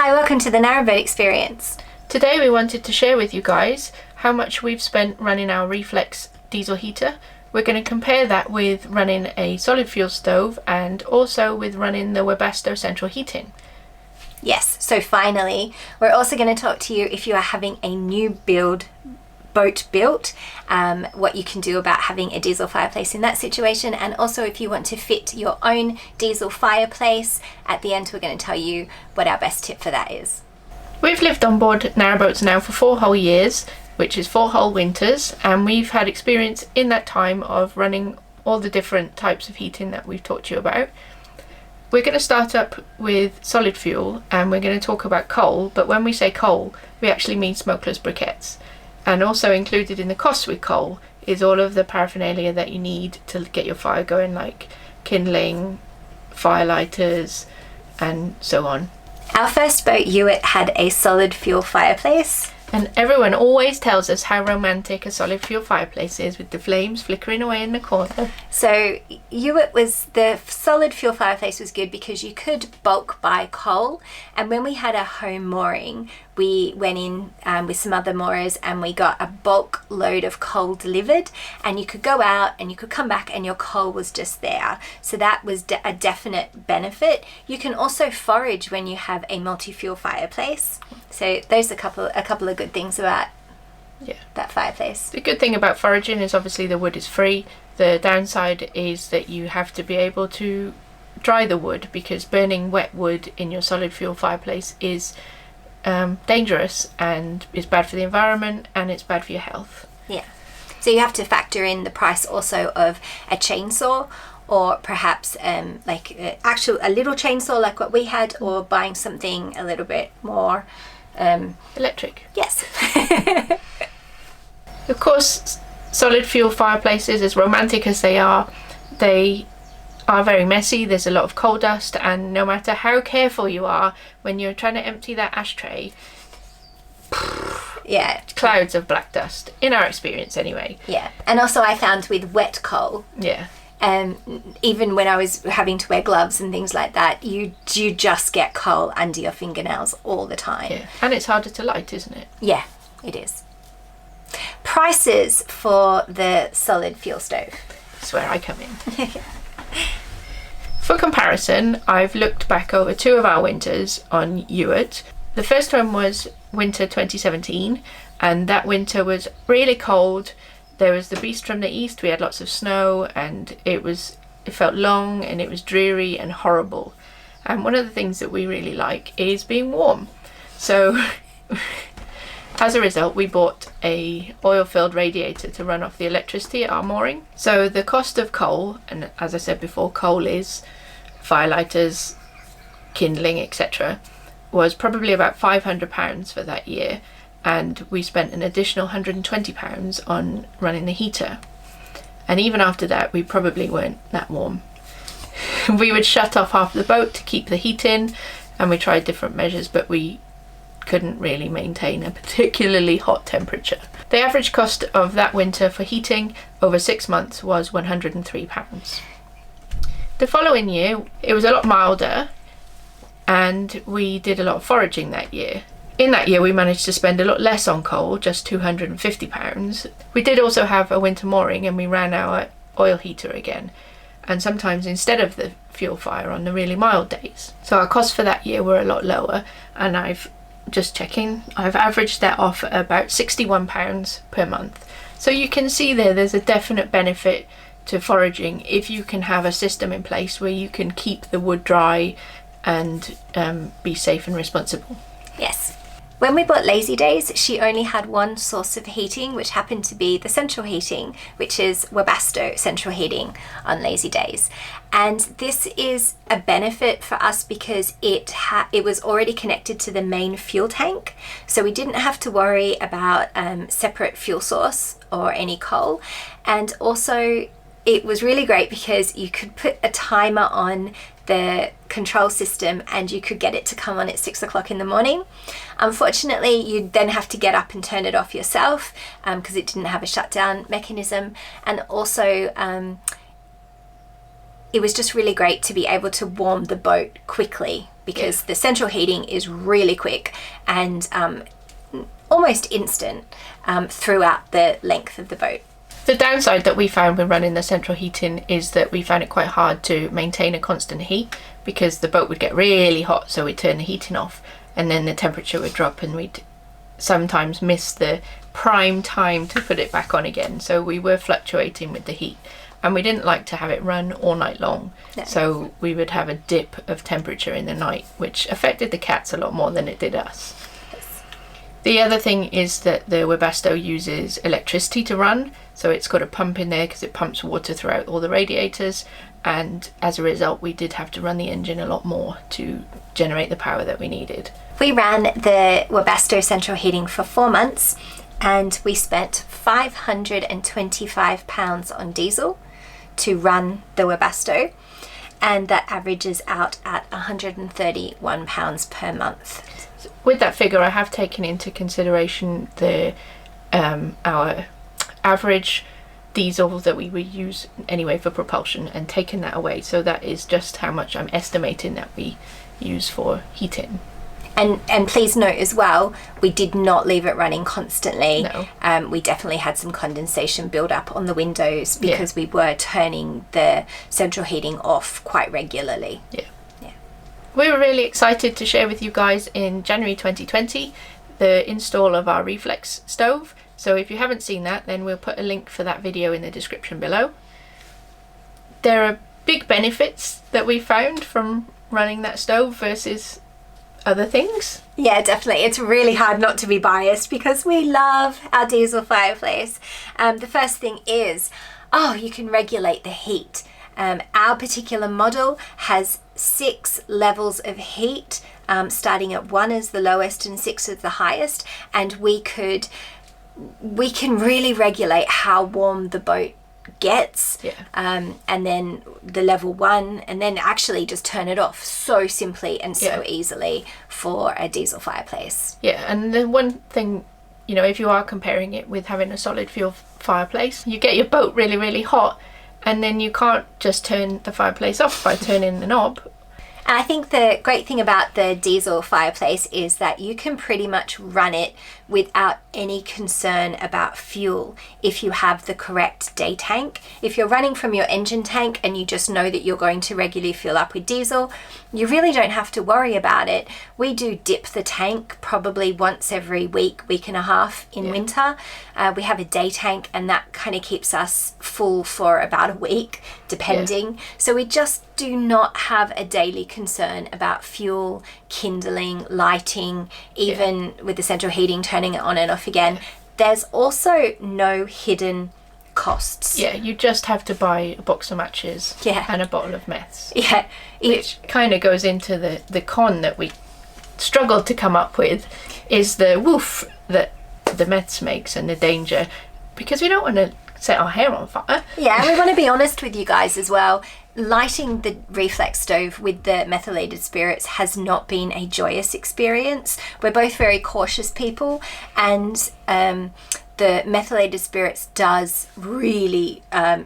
Hi, welcome to the Narrowboat experience. Today we wanted to share with you guys how much we've spent running our Refleks Diesel Heater. We're going to compare that with running a solid fuel stove and also with running the Webasto central heating. Yes, so finally, we're also going to talk to you if you are having a new boat built, what you can do about having a diesel fireplace in that situation, and also if you want to fit your own diesel fireplace. At the end, we're going to tell you what our best tip for that is. We've lived on board narrowboats now for 4 whole years, which is 4 whole winters, and we've had experience in that time of running all the different types of heating that we've talked to you about. We're going to start up with solid fuel, and we're going to talk about coal, but when we say coal, we actually mean smokeless briquettes. And also included in the cost with coal is all of the paraphernalia that you need to get your fire going, like kindling, fire lighters, and so on. Our first boat, Hewitt, had a solid fuel fireplace. And everyone always tells us how romantic a solid fuel fireplace is with the flames flickering away in the corner. So the solid fuel fireplace was good because you could bulk buy coal, and when we had a home mooring, we went in with some other moorers and we got a bulk load of coal delivered, and you could go out and you could come back and your coal was just there. So that was a definite benefit. You can also forage when you have a multi-fuel fireplace. So there's a couple of good things about that fireplace. The good thing about foraging is obviously the wood is free. The downside is that you have to be able to dry the wood, because burning wet wood in your solid fuel fireplace is dangerous and is bad for the environment and it's bad for your health. Yeah. So you have to factor in the price also of a chainsaw, or perhaps a little chainsaw like what we had, or buying something a little bit more electric. Yes. Of course, solid fuel fireplaces, as romantic as they are very messy. There's a lot of coal dust, and no matter how careful you are when you're trying to empty that ashtray, clouds of black dust, in our experience anyway. Yeah. And also I found with wet coal, even when I was having to wear gloves and things like that, you just get coal under your fingernails all the time. Yeah. And it's harder to light, isn't it? Yeah, it is. Prices for the solid fuel stove. That's where I come in. For comparison, I've looked back over 2 of our winters on Hewitt. The first one was winter 2017, and that winter was really cold. There was the beast from the east, we had lots of snow, and it felt long and it was dreary and horrible. And one of the things that we really like is being warm. So as a result, we bought a oil-filled radiator to run off the electricity at our mooring. So the cost of coal, and as I said before, coal is fire lighters, kindling, etc., was probably about £500 for that year. And we spent an additional £120 on running the heater. And even after that, we probably weren't that warm. We would shut off half the boat to keep the heat in, and we tried different measures, but we couldn't really maintain a particularly hot temperature. The average cost of that winter for heating over 6 months was £103. The following year, it was a lot milder, and we did a lot of foraging that year. In that year, we managed to spend a lot less on coal, just £250. We did also have a winter mooring, and we ran our oil heater again, and sometimes instead of the fuel fire on the really mild days. So our costs for that year were a lot lower, and I've averaged that off at about £61 per month. So you can see there's a definite benefit to foraging if you can have a system in place where you can keep the wood dry and be safe and responsible. Yes. When we bought Lazy Days, she only had one source of heating, which happened to be the central heating, which is Webasto central heating on Lazy Days. And this is a benefit for us because it was already connected to the main fuel tank. So we didn't have to worry about separate fuel source or any coal. And also it was really great because you could put a timer on the control system and you could get it to come on at 6 o'clock in the morning. Unfortunately, you'd then have to get up and turn it off yourself because it didn't have a shutdown mechanism. And also it was just really great to be able to warm the boat quickly, because the central heating is really quick and almost instant throughout the length of the boat. The downside that we found when running the central heating is that we found it quite hard to maintain a constant heat, because the boat would get really hot, so we'd turn the heating off and then the temperature would drop, and we'd sometimes miss the prime time to put it back on again. So we were fluctuating with the heat, and we didn't like to have it run all night long. No. So we would have a dip of temperature in the night, which affected the cats a lot more than it did us. Yes. The other thing is that the Webasto uses electricity to run, so it's got a pump in there because it pumps water throughout all the radiators, and as a result we did have to run the engine a lot more to generate the power that we needed. We ran the Webasto central heating for 4 months, and we spent £525 on diesel to run the Webasto, and that averages out at £131 per month. With that figure, I have taken into consideration the our average diesel that we would use anyway for propulsion, and taken that away, so that is just how much I'm estimating that we use for heating. And please note as well, we did not leave it running constantly. No. We definitely had some condensation build up on the windows, because we were turning the central heating off quite regularly. Yeah. We were really excited to share with you guys in January 2020 the install of our Refleks stove. So if you haven't seen that, then we'll put a link for that video in the description below. There are big benefits that we found from running that stove versus other things. Yeah, definitely. It's really hard not to be biased, because we love our diesel fireplace. The first thing is, you can regulate the heat. Our particular model has 6 levels of heat, starting at 1 as the lowest and 6 as the highest, and we can really regulate how warm the boat gets, and then the level 1, and then actually just turn it off so simply and so easily for a diesel fireplace. And then one thing, if you are comparing it with having a solid fuel fireplace, you get your boat really, really hot, and then you can't just turn the fireplace off by turning the knob. And I think the great thing about the diesel fireplace is that you can pretty much run it without any concern about fuel if you have the correct day tank. If you're running from your engine tank and you just know that you're going to regularly fill up with diesel, you really don't have to worry about it. We do dip the tank probably once every week and a half in winter. We have a day tank, and that kind of keeps us full for about a week, depending. So we just do not have a daily concern about fuel, kindling, lighting, even with the central heating, turning it on and off again. There's also no hidden costs. You just have to buy a box of matches and a bottle of meths. Which kind of goes into the con that we struggled to come up with, is the woof that the meths makes and the danger, because we don't want to set our hair on fire. And we want to be honest with you guys as well. Lighting the Refleks stove with the methylated spirits has not been a joyous experience. We're both very cautious people, and the methylated spirits does really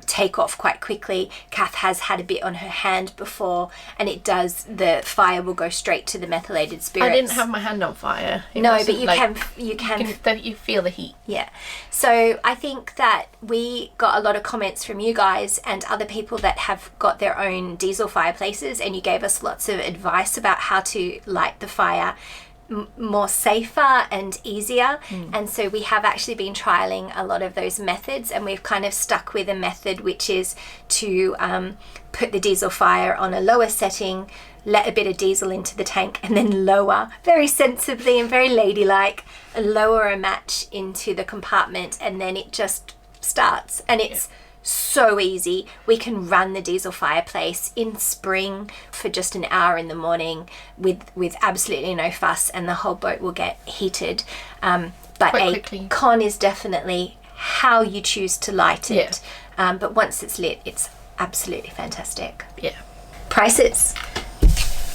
take off quite quickly. Kath has had a bit on her hand before, and the fire will go straight to the methylated spirits. I didn't have my hand on fire. No, but you feel the heat. So I think that we got a lot of comments from you guys and other people that have got their own diesel fireplaces, and you gave us lots of advice about how to light the fire more safer and easier. And so we have actually been trialing a lot of those methods, and we've kind of stuck with a method which is to put the diesel fire on a lower setting, let a bit of diesel into the tank, and then lower very sensibly and very ladylike, lower a match into the compartment, and then it just starts. And it's so easy. We can run the diesel fireplace in spring for just an hour in the morning with absolutely no fuss, and the whole boat will get heated. But quite quickly. Con is definitely how you choose to light it. But once it's lit, it's absolutely fantastic. Prices.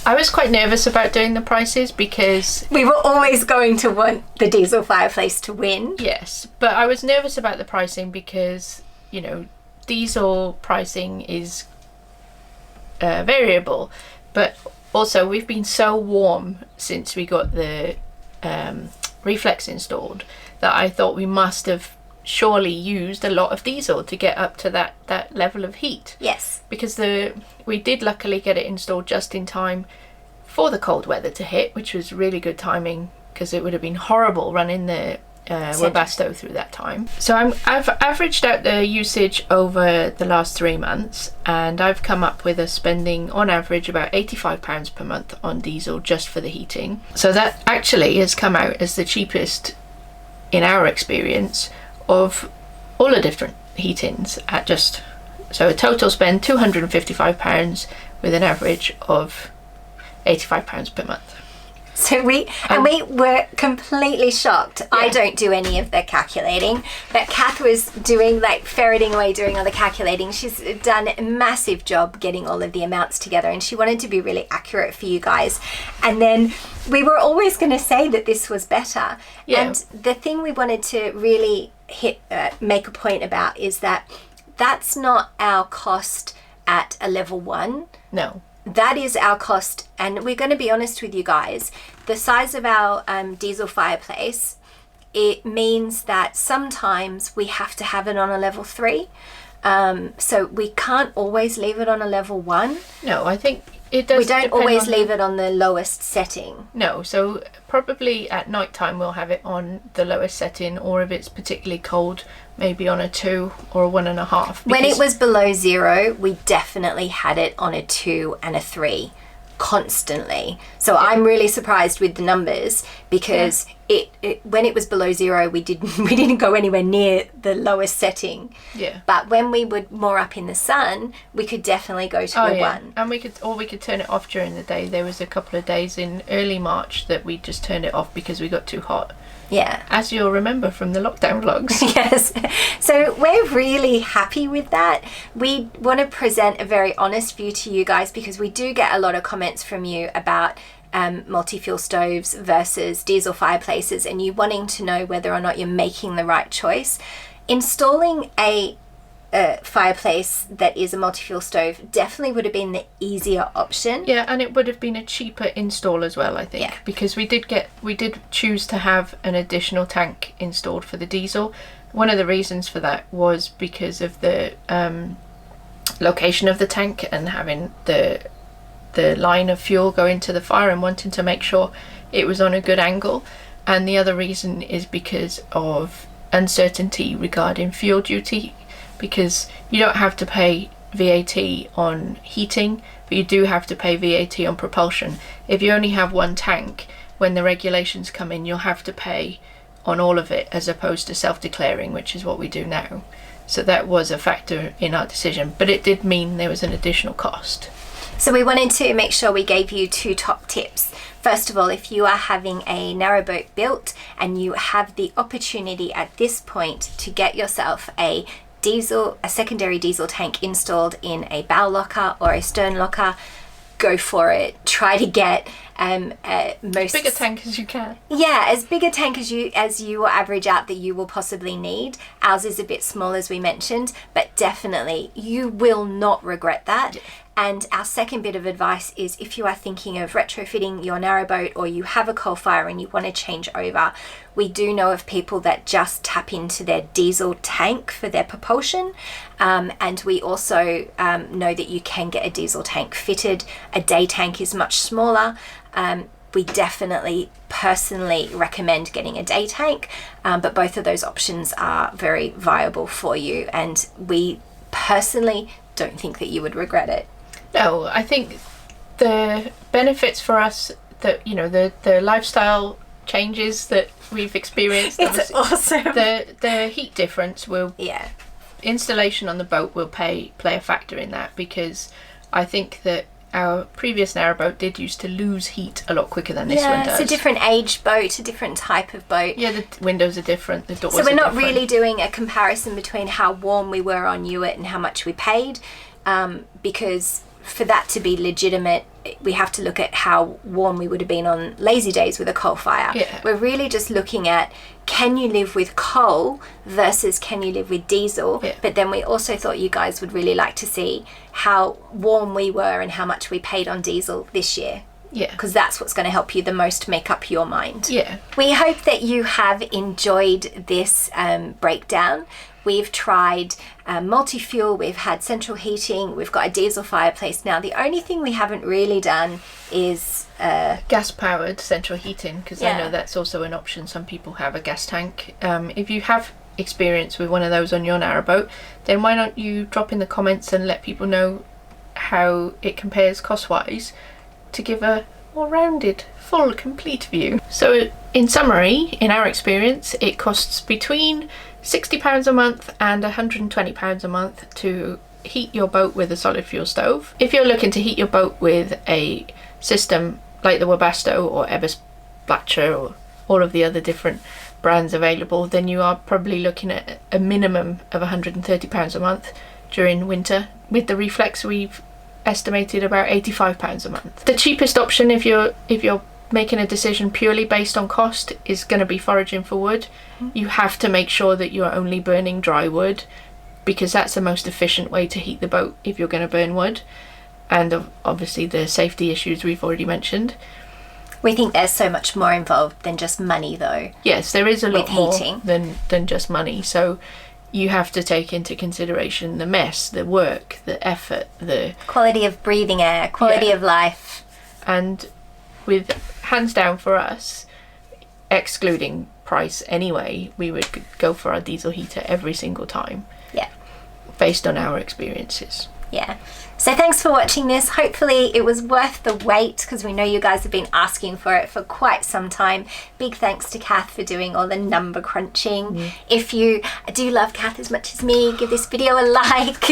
I was quite nervous about doing the prices because we were always going to want the diesel fireplace to win. Yes, but I was nervous about the pricing because, diesel pricing is variable. But also, we've been so warm since we got the Refleks installed that I thought we must have surely used a lot of diesel to get up to that level of heat. Yes. Because we did luckily get it installed just in time for the cold weather to hit, which was really good timing, because it would have been horrible running the Webasto through that time. So I've averaged out the usage over the last 3 months, and I've come up with a spending on average about £85 per month on diesel just for the heating. So that actually has come out as the cheapest in our experience of all the different heatings at just, so a total spend £255 with an average of £85 per month. So we were completely shocked. Yeah. I don't do any of the calculating, but Kath was doing, like, ferreting away, doing all the calculating. She's done a massive job getting all of the amounts together, and she wanted to be really accurate for you guys. And then we were always going to say that this was better. Yeah. And the thing we wanted to really make a point about is that that's not our cost at a level 1. No. That is our cost, and we're going to be honest with you guys. The size of our diesel fireplace, it means that sometimes we have to have it on a level 3. So we can't always leave it on a level 1. No, I think it does. We don't always leave it on the lowest setting. No, so probably at night time we'll have it on the lowest setting, or if it's particularly cold, maybe on a 2 or a 1.5. When it was below 0, we definitely had it on a 2 and a 3 constantly. So yeah. I'm really surprised with the numbers, because when it was below 0, we didn't go anywhere near the lowest setting. Yeah. But when we were more up in the sun, we could definitely go to a 1. And we could turn it off during the day. There was a couple of days in early March that we just turned it off because we got too hot. Yeah. As you'll remember from the lockdown vlogs. Yes. So we're really happy with that. We want to present a very honest view to you guys, because we do get a lot of comments from you about multi-fuel stoves versus diesel fireplaces, and you wanting to know whether or not you're making the right choice. Installing a fireplace that is a multi-fuel stove definitely would have been the easier option. Yeah, and it would have been a cheaper install as well, I think. Yeah. Because we did choose to have an additional tank installed for the diesel. One of the reasons for that was because of the location of the tank and having the line of fuel go into the fire, and wanting to make sure it was on a good angle. And the other reason is because of uncertainty regarding fuel duty, because you don't have to pay VAT on heating, but you do have to pay VAT on propulsion. If you only have one tank, when the regulations come in, you'll have to pay on all of it, as opposed to self-declaring, which is what we do now. So that was a factor in our decision, but it did mean there was an additional cost. So we wanted to make sure we gave you 2 top tips. First of all, if you are having a narrowboat built and you have the opportunity at this point to get yourself a secondary diesel tank installed in a bow locker or a stern locker, go for it. Try to get bigger tank as you can. Yeah, as big a tank as you will average out that you will possibly need. Ours is a bit small, as we mentioned, but definitely you will not regret that. Yeah. And our second bit of advice is, if you are thinking of retrofitting your narrowboat, or you have a coal fire and you want to change over, we do know of people that just tap into their diesel tank for their propulsion. And we also know that you can get a diesel tank fitted. A day tank is much smaller. We definitely personally recommend getting a day tank, but both of those options are very viable for you, and we personally don't think that you would regret it. No, I think the benefits for us, that, you know, the lifestyle changes that we've experienced, it's awesome. The heat difference will, installation on the boat will play a factor in that, because I think that our previous narrowboat did used to lose heat a lot quicker than this one does. It's a different age boat, a different type of boat. Yeah, the windows are different, the doors are different. So we're not different. really doing a comparison between how warm we were on Hewitt and how much we paid, because for that to be legitimate, we have to look at how warm we would have been on lazy days with a coal fire. Yeah. We're really just looking at, can you live with coal versus can you live with diesel? Yeah. But then we also thought you guys would really like to see how warm we were and how much we paid on diesel this year. Yeah. Because that's what's going to help you the most make up your mind. Yeah. We hope that you have enjoyed this breakdown. We've tried multi-fuel, we've had central heating, we've got a diesel fireplace now. The only thing we haven't really done is gas-powered central heating, because I Yeah. know that's also an option. Some people have a gas tank. If you have experience with one of those on your narrowboat, then why don't you drop in the comments and let people know how it compares cost-wise to give a more rounded, full, complete view. So in summary, in our experience, it costs between £60 a month and £120 a month to heat your boat with a solid fuel stove. If you're looking to heat your boat with a system like the Webasto or Ebers Blatcher or all of the other different brands available, then you are probably looking at a minimum of £130 a month during winter. With the Refleks, we've estimated about £85 a month. The cheapest option, if you're making a decision purely based on cost, is going to be foraging for wood. You have to make sure that you're only burning dry wood, because that's the most efficient way to heat the boat if you're going to burn wood. And obviously the safety issues we've already mentioned. We think there's so much more involved than just money, though. Yes, there is a lot With more heating. than just money. So you have to take into consideration the mess, the work, the effort, the Quality of breathing air, quality Yeah. of life. and with hands down for us, excluding price anyway, we would go for our diesel heater every single time. Yeah. Based on our experiences. Yeah. So thanks for watching this. Hopefully it was worth the wait, because we know you guys have been asking for it for quite some time. Big thanks to Kath for doing all the number crunching. If you do love Kath as much as me, give this video a like.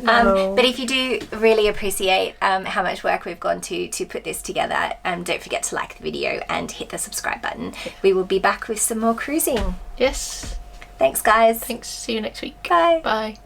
No. But if you do really appreciate how much work we've gone to put this together, don't forget to like the video and hit the subscribe button. We will be back with some more cruising. Yes. Thanks guys. Thanks. See you next week. Bye. Bye.